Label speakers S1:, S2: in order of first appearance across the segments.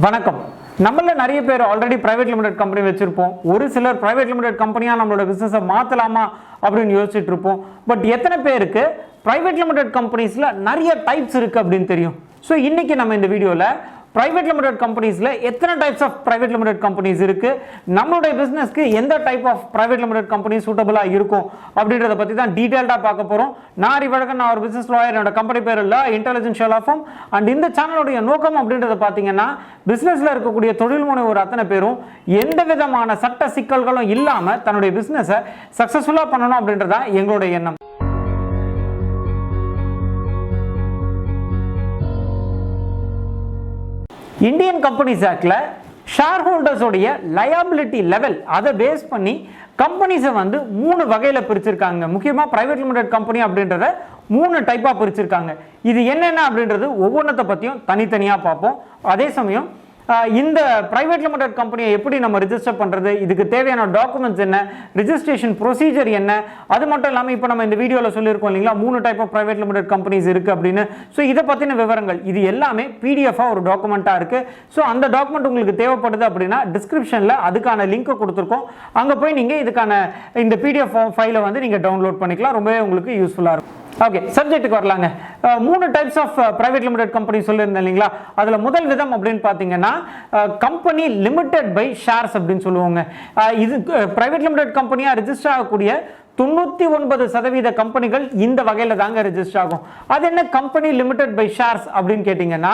S1: வணக்கம். நம்மள நிறைய பேர் ஆல்ரெடி பிரைவேட் லிமிடெட் கம்பெனி வச்சிருப்போம். ஒரு சிலர் பிரைவேட் லிமிடெட் கம்பெனியா நம்மளோட பிசினஸை மாத்தலாமா அப்படின்னு யோசிச்சுட்டு இருப்போம். பட் எத்தனை பேருக்கு பிரைவேட் லிமிடெட் கம்பெனிஸ்ல நிறைய டைப்ஸ் இருக்கு அப்படின்னு தெரியும். ஸோ இன்னைக்கு நம்ம இந்த வீடியோல பிரைவேட் லிமிடெட் கம்பெனிஸ்ல எத்தனை types of private limited companies இருக்கு, நம்மளுடைய பிசினஸ்க்கு எந்த type of private limited company சூட்டபிளா இருக்கும் அப்படின்றத பத்தி தான் டீடைல்டா பார்க்க போறோம். நான் அறிவழகன், நான் ஒரு பிசினஸ் லாயர். என்னோட கம்பெனி பேர் இல்ல இன்டெலிஜென்ஷியல் லா ஃபார்ம். அண்ட் இந்த சேனலுடைய நோக்கம் அப்படின்றத பாத்தீங்கன்னா பிசினஸ்ல இருக்கக்கூடிய தொழில் முனைவோர் அத்தனை பேரும் எந்த விதமான சட்ட சிக்கல்களும் இல்லாம தன்னுடைய பிசினஸை சக்சஸ்ஃபுல்லா பண்ணணும் அப்படின்றதா எங்களுடைய எண்ணம். இந்தியன் கம்பெனிஸ் ஆக்ட்ல ஷேர் ஹோல்டர்ஸோடைய லயபிலிட்டி லெவல் அதை பேஸ் பண்ணி கம்பெனிஸை வந்து 3 வகையில பிரிச்சிருக்காங்க. முக்கியமா பிரைவேட் லிமிடெட் கம்பெனி அப்படின்றத 3 டைப்பா பிரிச்சிருக்காங்க. இது என்னென்ன அப்படின்றது ஒவ்வொன்றத்தை பத்தியும் தனித்தனியா பார்ப்போம். அதே சமயம் இந்த பிரைவேட் லிமிடெட் கம்பெனியை எப்படி நம்ம ரிஜிஸ்டர் பண்றது, இதுக்கு தேவையான டாக்குமெண்ட்ஸ் என்ன, ரிஜிஸ்ட்ரேஷன் ப்ரொசீஜர் என்ன, அது மட்டும் இல்லாமல் இப்போ நம்ம இந்த வீடியோவில் சொல்லியிருக்கோம் இல்லைங்களா 3 type of private limited companies இருக்கு அப்படின்னு. ஸோ இதை பற்றின விவரங்கள் இது எல்லாமே பிடிஎஃபாக ஒரு டாக்குமெண்ட்டாக இருக்கு. ஸோ அந்த டாக்குமெண்ட் உங்களுக்கு தேவைப்படுது அப்படின்னா டிஸ்கிரிப்ஷனில் அதுக்கான லிங்க் கொடுத்துருக்கோம். அங்கே போய் நீங்கள் இதுக்கான இந்த பிடிஎஃப் ஃபைலை வந்து நீங்கள் டவுன்லோட் பண்ணிக்கலாம். ரொம்பவே உங்களுக்கு யூஸ்ஃபுல்லாக இருக்கும். ஓகே, சப்ஜெக்ட்டுக்கு வரலாங்க. 3 types of private limited company சொல்லியிருந்தேன் இல்லைங்களா. அதுல முதல் விதம் அப்படின்னு பாத்தீங்கன்னா கம்பெனி லிமிடெட் பை ஷேர்ஸ் அப்படின்னு சொல்லுவாங்க. இது பிரைவேட் லிமிடெட் கம்பெனியா ரிஜிஸ்டர் ஆகக்கூடிய 99% கம்பெனிகள் இந்த வகையில தாங்க ரெஜிஸ்டர் ஆகும். அது என்ன கம்பெனி லிமிடெட் பை ஷேர்ஸ் அப்படின்னு கேட்டீங்கன்னா,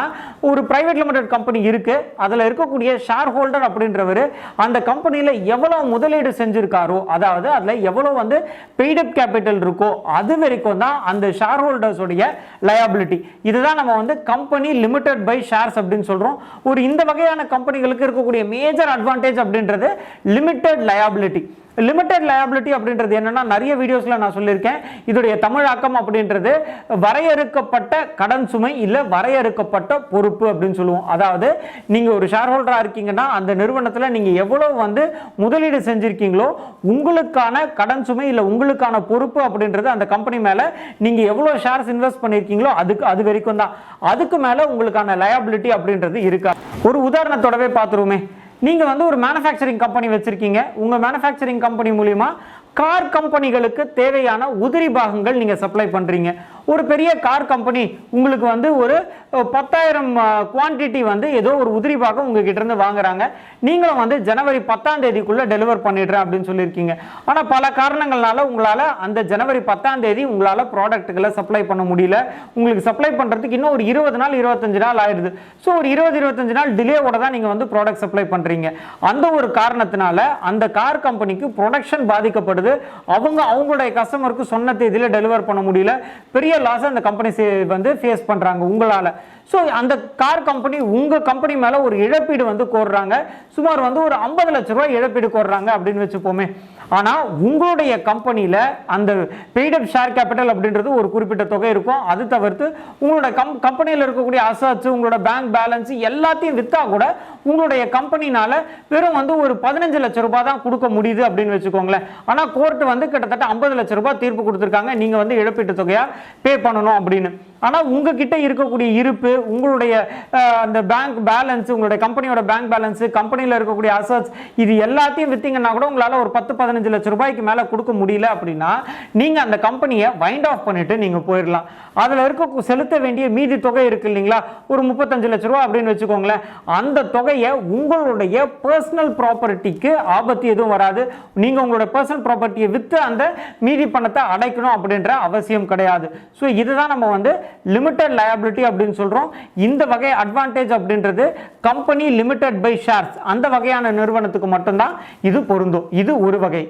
S1: ஒரு பிரைவேட் லிமிடெட் கம்பெனி இருக்கு, அதுல இருக்கக்கூடிய ஷேர் ஹோல்டர் அப்படின்றவர் அந்த கம்பெனியில எவ்வளவு முதலீடு செஞ்சிருக்காரோ, அதாவது அதுல எவ்வளவு வந்து பெய்ட் அப் கேபிட்டல் இருக்கோ அது வரைக்கும் தான் அந்த ஷேர் ஹோல்டர்ஸ் உடைய லயபிலிட்டி. இதுதான் நம்ம வந்து கம்பெனி லிமிடெட் பை ஷேர்ஸ் அப்படின்னு சொல்றோம். ஒரு இந்த வகையான கம்பெனிகளுக்கு இருக்கக்கூடிய மேஜர் அட்வான்டேஜ் அப்படின்றது லிமிடெட் லயபிலிட்டி. லிமிடெட் லயபிலிட்டி அப்படின்றது என்னன்னா, நிறைய வீடியோஸ்ல நான் சொல்லியிருக்கேன். இதோடைய தமிழாக்கம் அப்படின்றது வரையறுக்கப்பட்ட கடன் சுமை இல்ல வரையறுக்கப்பட்ட பொறுப்பு அப்படின்னு சொல்லுவோம். அதாவது நீங்க ஒரு ஷேர் ஹோல்டரா இருக்கீங்கன்னா அந்த நிறுவனத்துல நீங்க எவ்வளவு வந்து முதலீடு செஞ்சிருக்கீங்களோ உங்களுக்கான கடன் சுமை இல்ல உங்களுக்கான பொறுப்பு அப்படின்றது அந்த கம்பெனி மேல நீங்க எவ்வளவு ஷேர்ஸ் இன்வெஸ்ட் பண்ணிருக்கீங்களோ அது வரைக்கும் தான். அதுக்கு மேல உங்களுக்கான லயபிலிட்டி அப்படின்றது இருக்கா. ஒரு உதாரணத்தோடவே பார்த்துருவோமே. நீங்க வந்து ஒரு மேனுஃபேக்சரிங் கம்பெனி வச்சிருக்கீங்க. உங்க மேனுஃபேக்சரிங் கம்பெனி மூலமா கார் கம்பெனிகளுக்கு தேவையான உதிரி பாகங்கள் நீங்க சப்ளை பண்றீங்க. ஒரு பெரிய கார் கம்பெனி உங்களுக்கு வந்து ஒரு 10,000 குவான்டிட்டி வந்து ஏதோ ஒரு உதிரி பாகம் உங்ககிட்ட இருந்து வாங்குறாங்க. நீங்களும் வந்து ஜனவரி 10ஆம் தேதிக்குள்ள டெலிவர் பண்ணிடுறேன் அப்படின்னு சொல்லியிருக்கீங்க. ஆனா பல காரணங்களால உங்களால அந்த ஜனவரி 10ஆம் தேதி உங்களால ப்ராடக்ட்களை சப்ளை பண்ண முடியல. உங்களுக்கு சப்ளை பண்றதுக்கு இன்னும் ஒரு 20 நாள் 25 நாள் ஆயிடுது. ஸோ ஒரு 20-25 நாள் டிலேவோட தான் நீங்க வந்து ப்ராடக்ட் சப்ளை பண்றீங்க. அந்த ஒரு காரணத்தினால அந்த கார் கம்பெனிக்கு ப்ரொடக்ஷன் பாதிக்கப்படுது. அவங்களுடைய கஸ்டமருக்கு சொன்ன தேதியில டெலிவர் பண்ண முடியல. பெரிய லாஸ் அந்த கம்பெனி வந்து ஃபேஸ் பண்றாங்க உங்களால. சோ அந்த கார் கம்பெனி உங்க கம்பெனி மேல ஒரு இழப்பீடு வந்து கோர்றாங்க. சுமார் வந்து ஒரு 50 லட்சம் ரூபாய் இழப்பீடு கோர்றாங்க அப்படின்னு வச்சுப்போமே. ஆனா உங்களுடைய கம்பெனியில அந்த பெய்ட் அப் ஷேர் கேபிட்டல் அப்படின்றது ஒரு குறிப்பிட்ட தொகை இருக்கும். அது தவிர்த்து உங்களுடைய கம்பெனியில் இருக்கக்கூடிய அசட்ஸ், உங்களோட பேங்க் பேலன்ஸ் எல்லாத்தையும் வித்தா கூட உங்களுடைய கம்பெனினால வெறும் வந்து ஒரு 15 லட்சம் ரூபாய் தான் கொடுக்க முடியுது அப்படின்னு வச்சுக்கோங்களேன். ஆனா கோர்ட் வந்து கிட்டத்தட்ட 50 லட்சம் ரூபாய் தீர்ப்பு கொடுத்திருக்காங்க, நீங்க வந்து இழப்பீட்டு தொகையா பே பண்ணணும் அப்படின்னு. ஆனா உங்ககிட்ட இருக்கக்கூடிய இருப்பு, உங்களுடைய அந்த பேங்க் பேலன்ஸ், உங்களுடைய கம்பெனியோட பேங்க் பேலன்ஸ், கம்பெனியில் இருக்கக்கூடிய அசட்ஸ் இது எல்லாத்தையும் வித்தீங்கன்னா கூட உங்களால ஒரு 10-15 லட்சம் ரூபாய்க்கு மேல கொடுக்க முடியல அப்படின்னா நீங்க அந்த கம்பெனியை வைண்ட் ஆஃப் பண்ணிட்டு நீங்க போயிடலாம். அதுல இருக்க செலுத்த வேண்டிய மீதி தொகை இருக்கு இல்லைங்களா, ஒரு 35 லட்சம் ரூபாய் அப்படின்னு வச்சுக்கோங்களேன். அந்த தொகையை உங்களுடைய பர்சனல் ப்ராப்பர்ட்டிக்கு ஆபத்து எதுவும் வராது. நீங்க உங்களோட பர்சனல் ப்ராப்பர்ட்டியை வித்து அந்த மீதி பணத்தை அடைக்கணும் அப்படின்ற அவசியம் கிடையாது. ஸோ இதுதான் நம்ம வந்து லிமிடெட் லயபிலிட்டி அப்படின்னு சொல்றோம். இந்த வகை அட்வான்டேஜ் அப்படின்றது கம்பெனி லிமிடெட் பை ஷேர்ஸ் அந்த வகையான நிறுவனத்துக்கு மட்டும்தான் இது பொருந்தும். இது ஒரு வகை.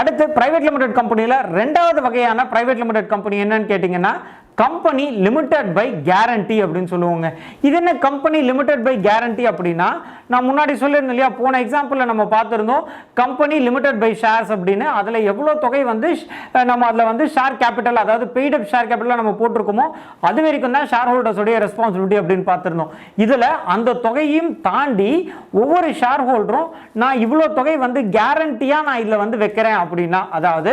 S1: அடுத்து பிரைவேட் லிமிடெட் கம்பெனியில 2வது வகையான பிரைவேட் லிமிடெட் கம்பெனி என்னன்னு கேட்டீங்கன்னா கம்பெனி லிமிடெட் பை கேரண்டி அப்படின்னு சொல்லுவாங்க. இது என்ன கம்பெனி லிமிடெட் பை கேரண்டி அப்படின்னா, நான் முன்னாடி சொல்லியிருந்தேன் இல்லையா, போன எக்ஸாம்பிள்ல நம்ம பார்த்திருந்தோம் கம்பெனி லிமிடெட் பை ஷேர்ஸ் அப்படின்னு. அதுல எவ்வளவு தொகை வந்து நம்ம அதுல வந்து ஷேர் கேபிட்டல், அதாவது பெய்ட் அப் ஷேர் கேபிட்டல் நம்ம போட்டிருக்கோமோ அது வரைக்கும் தான் ஷேர் ஹோல்டர்ஸ் உடைய ரெஸ்பான்சிபிலிட்டி அப்படின்னு பார்த்திருந்தோம். இதுல அந்த தொகையும் தாண்டி ஒவ்வொரு ஷேர் ஹோல்டரும் நான் இவ்வளவு தொகை வந்து கேரண்டியா நான் இதுல வந்து வைக்கிறேன் அப்படின்னா, அதாவது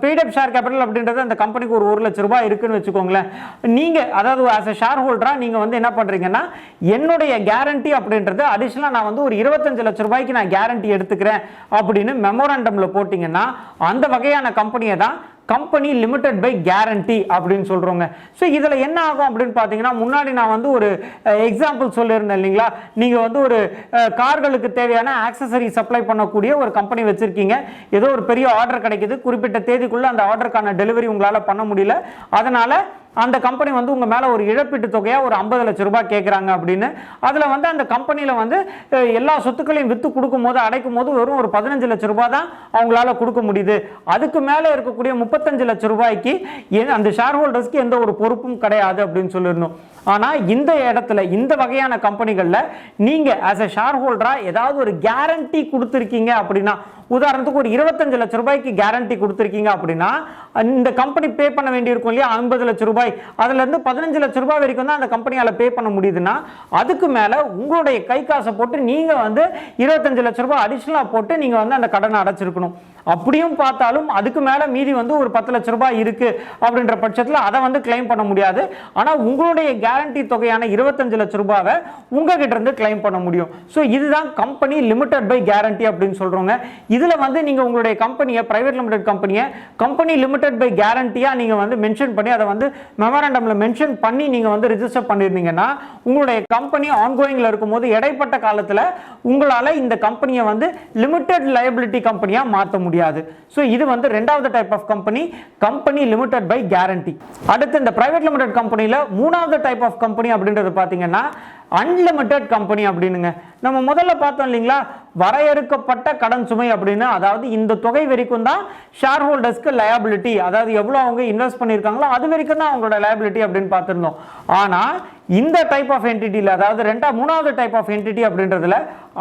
S1: பெய்ட் அப் ஷேர் கேபிட்டல் அப்படின்றது அந்த கம்பெனிக்கு ஒரு 1 லட்சம் ரூபாய் இருக்குன்னு வச்சுக்கோங்களேன். நீங்க அதாவது ஆஸ் எ ஷேர் ஹோல்டரா நீங்க வந்து என்ன பண்றீங்கன்னா என்னுடைய கேரண்டி அப்படின்றது அடிஷனலா நான் வந்து ஒரு 25 லட்சம் ரூபாய்க்கு நான் கேரண்டி எடுத்துக்கிறேன் அப்படின்னு மெமோரண்டம்ல போட்டீங்கன்னா அந்த வகையான கம்பெனியை தான் கம்பெனி லிமிடெட் பை கேரண்டி அப்படின்னு சொல்றோங்க. ஸோ இதில் என்ன ஆகும் அப்படின்னு பார்த்தீங்கன்னா முன்னாடி நான் வந்து ஒரு எக்ஸாம்பிள் சொல்லியிருந்தேன் இல்லைங்களா, நீங்கள் வந்து ஒரு கார்களுக்கு தேவையான ஆக்சசரி சப்ளை பண்ணக்கூடிய ஒரு கம்பெனி வச்சிருக்கீங்க. ஏதோ ஒரு பெரிய ஆர்டர் கிடைக்குது, குறிப்பிட்ட தேதிக்குள்ள அந்த ஆர்டருக்கான டெலிவரி உங்களால் பண்ண முடியல, அதனால அந்த கம்பெனி வந்து உங்க மேல ஒரு இழப்பீட்டு தொகையா ஒரு 50 லட்சம் ரூபாய் கேட்குறாங்க அப்படின்னு. அதுல வந்து அந்த கம்பெனியில வந்து எல்லா சொத்துக்களையும் வித்து கொடுக்கும் போது அடைக்கும் போது வெறும் ஒரு 15 லட்சம் ரூபாய் தான் அவங்களால கொடுக்க முடியுது. அதுக்கு மேல இருக்கக்கூடிய 35 லட்சம் ரூபாய்க்கு அந்த ஷேர் ஹோல்டர்ஸ்க்கு எந்த ஒரு பொறுப்பும் கிடையாது அப்படின்னு சொல்லிடணும். ஆனா இந்த இடத்துல இந்த வகையான கம்பெனிகள்ல நீங்க ஆஸ் எ ஷேர் ஹோல்டரா ஏதாவது ஒரு கேரண்டி கொடுத்துருக்கீங்க அப்படின்னா, உதாரணத்துக்கு ஒரு 25 லட்சம் ரூபாய்க்கு கேரண்டி கொடுத்துருக்கீங்க அப்படின்னா இந்த கம்பெனி பே பண்ண வேண்டியிருக்கும் இல்லையா 50 லட்சம் ரூபாய், அதுல இருந்து 15 லட்சம் ரூபாய் வரைக்கும் தான் அந்த கம்பெனியால பே பண்ண முடியுதுன்னா அதுக்கு மேல உங்களுடைய கை காசை போட்டு நீங்க வந்து 25 லட்சம் ரூபாய் அடிஷனலா போட்டு நீங்க வந்து அந்த கடனை அடைச்சிருக்கணும். அப்படியும் பார்த்தாலும் அதுக்கு மேல மீதி வந்து ஒரு 10 லட்சம் ரூபாய் இருக்கு அப்படின்ற பட்சத்தில் அதை வந்து கிளைம் பண்ண முடியாது. ஆனா உங்களுடைய கேரண்டி தொகையான 25 லட்சம் ரூபாவை உங்ககிட்ட இருந்து கிளைம் பண்ண முடியும். ஸோ இதுதான் கம்பெனி லிமிடெட் பை கேரண்டி அப்படின்னு சொல்றோங்க. இதுல வந்து நீங்க உங்களுடைய கம்பெனியை பிரைவேட் லிமிடெட் கம்பெனியை கம்பெனி லிமிடெட் பை கேரண்டியா நீங்க வந்து மென்ஷன் பண்ணி அதை வந்து மெமரண்டம்ல மென்ஷன் பண்ணி நீங்க வந்து ரெஜிஸ்டர் பண்ணிருந்தீங்கன்னா உங்களுடைய கம்பெனி ஆன்கோயிங்ல இருக்கும்போது இடைப்பட்ட காலத்துல உங்களால இந்த கம்பெனியை வந்து லிமிடெட் லயபிலிட்டி கம்பெனியா மாற்ற முடியாது. சோ இது வந்து இரண்டாவது type of company, company limited by guarantee. அடுத்து இந்த பிரைவேட் லிமிடெட் கம்பெனில மூணாவது டைப் ஆஃப் கம்பெனி அப்படின்றது பாத்தீங்கன்னா அன்லிமிட்டெட் கம்பெனி அப்படினுங்க. நம்ம முதல்ல பார்த்தோம் இல்லைங்களா வரையறுக்கப்பட்ட கடன் சுமை அப்படின்னு, அதாவது இந்த தொகை வரைக்கும் தான் ஷேர் ஹோல்டர்ஸ்க்கு லயபிலிட்டி, அதாவது எவ்வளவு அவங்க இன்வெஸ்ட் பண்ணிருக்காங்களோ அது வரைக்கும் தான் அவங்களோட லயபிலிட்டி அப்படின்னு பார்த்திருந்தோம். ஆனா இந்த டைப் ஆஃப் என்டிட்டில, அதாவது மூணாவது டைப் ஆஃப் என்டிட்டி அப்படின்றதுல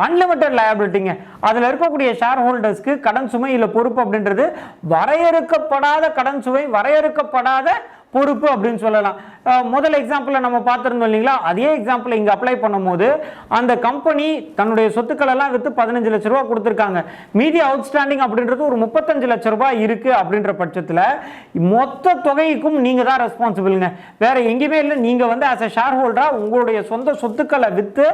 S1: அன்லிமிட்டெட் லயபிலிட்டிங்க. அதுல இருக்கக்கூடிய ஷேர் ஹோல்டர்ஸ்க்கு கடன் சுமை இல்ல பொறுப்பு அப்படின்றது வரையறுக்கப்படாத கடன் சுமை, வரையறுக்கப்படாத பொறுப்பு அப்படின்னு சொல்லலாம். முதல் எக்ஸாம்பிள் நம்ம பார்த்திருந்தோம் இல்லைங்களா, அதே எக்ஸாம்பிள் இங்க அப்ளை பண்ணும்போது அந்த கம்பெனி தன்னுடைய சொத்துக்கள் எல்லாம் வித்து 15 லட்சம் ரூபாய் கொடுத்திருக்காங்க, மீதி அவுட்ஸ்டாண்டிங் அப்படின்றது ஒரு 35 லட்சம் ரூபாய் இருக்கு அப்படின்ற பட்சத்துல மொத்த தொகைக்கும் நீங்க தான் ரெஸ்பான்சிபிள்ங்க, வேற எங்கேயுமே இல்லை. நீங்க வந்து ஆஸ் எ ஷேர் ஹோல்டரா உங்களுடைய சொந்த சொத்துக்களை வித்து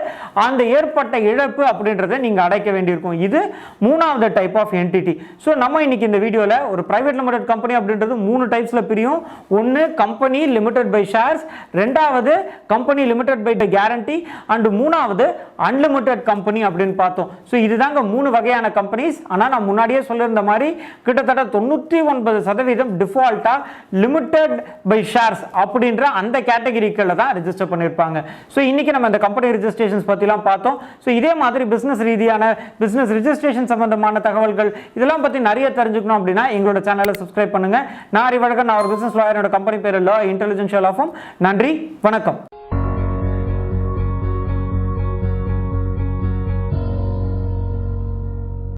S1: அந்த ஏற்பட்ட இழப்பு அப்படின்றத நீங்க அடைக்க வேண்டியிருக்கும். இது மூணாவது டைப் ஆஃப் என்டிட்டி. ஸோ நம்ம இன்னைக்கு இந்த வீடியோல ஒரு பிரைவேட் லிமிடெட் கம்பெனி அப்படின்றது 3 டைப்ஸ்ல பிரியும். ஒன்னு கம்பெனி லிமிடெட் பை ஷேர்ஸ், ரெண்டாவது company limited by guarantee, and மூணாவது அன்லிமிட்டெட் கம்பெனி அப்படின்னு பார்த்தோம். ஸோ இதுதாங்க 3 வகையான கம்பெனிஸ். ஆனால் நான் முன்னாடியே சொல்லியிருந்த மாதிரி கிட்டத்தட்ட 99% டிஃபால்ட்டா லிமிடெட் பை ஷேர்ஸ் அப்படின்ற அந்த கேட்டகரிக்குள்ள தான் ரெஜிஸ்டர் பண்ணியிருப்பாங்க. ஸோ இன்னைக்கு நம்ம இந்த கம்பெனி ரெஜிஸ்ட்ரேஷன்ஸ் பற்றிலாம் பார்த்தோம். ஸோ இதே மாதிரி பிசினஸ் ரீதியான பிசினஸ் ரெஜிஸ்ட்ரேஷன் சம்பந்தமான தகவல்கள் இதெல்லாம் பற்றி நிறைய தெரிஞ்சுக்கணும் அப்படின்னா எங்களோட சேனலை சப்ஸ்கிரைப் பண்ணுங்க. நான் அறிவழகன், நான் ஒரு பிசினஸ் லாயர், கம்பெனி பேர் லா இன்டெலிஜென்ஷியல் ஆஃபம். நன்றி, வணக்கம்.